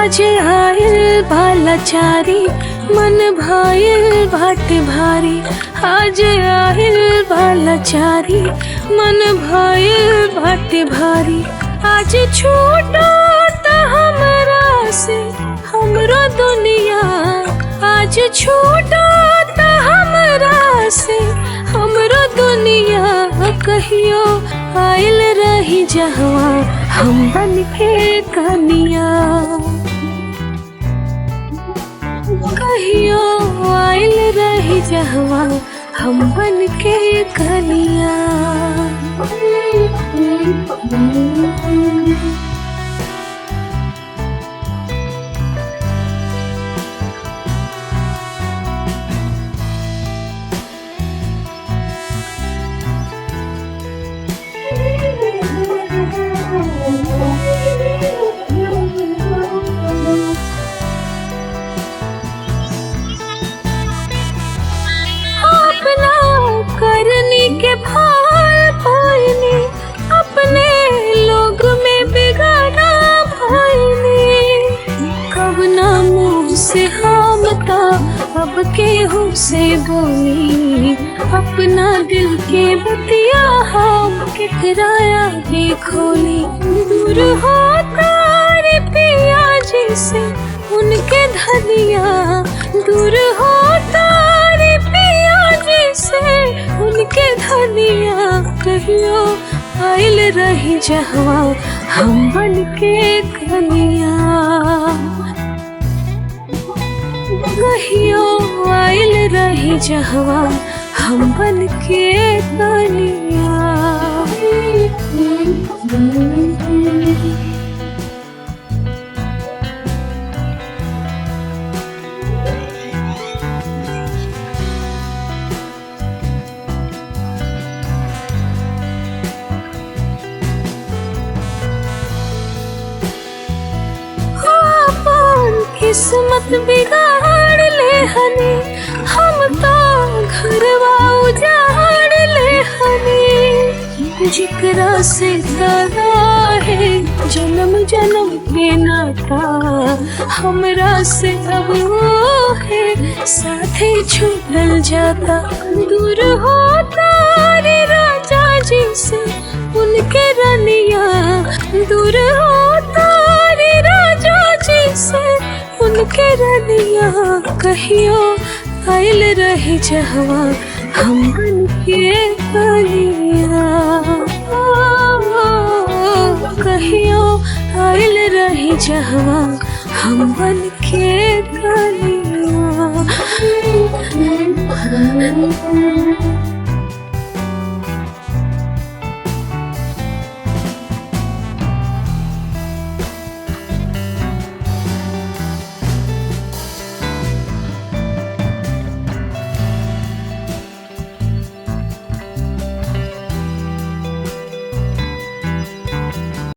आज आयल बालाचारी मन भाईल बाटे भारी। आज आयल बालाचारी मन भाईल बाटे भारी। आज छूटा ता हमरा से हमरो दुनिया। आज छूटा ता हमरा से हमरो दुनिया। कहियो आयल रही जहवा हम बन के कनिया। कहियो आयल रही जहवा हम बन के कनिया। के भार पाइनी अपने लोग में बिगाड़ा भाईनी। कब ना मुँह से हम ता अब केहू से बोली। अपना दिल के बतिया हम केकराया के खोली। दूर हो तारे पिया जी से उनके धनिया। दूर हो तारे पिया जी से उनके धनिया। कहियो आयल रही जहवा हम बन के कनिया। कहियो आयल रही जहवा हम बन के कनिया। किस्मत बिगाड़ ले हनी हम तो घरवा उजाड़ ले हनी। जिकरा से दादा है जन्म जन्म के नाता। हमरा से अब वो है साथे छूटल जाता। दूर हो तारे राजा जी से उनके रनिया। दूर हो तारे राजा जी से उनके रनिया। कहियो आयल रही जहवा हम बन के कनिया। कहियो आयल रही जहवा हम बन के कनिया।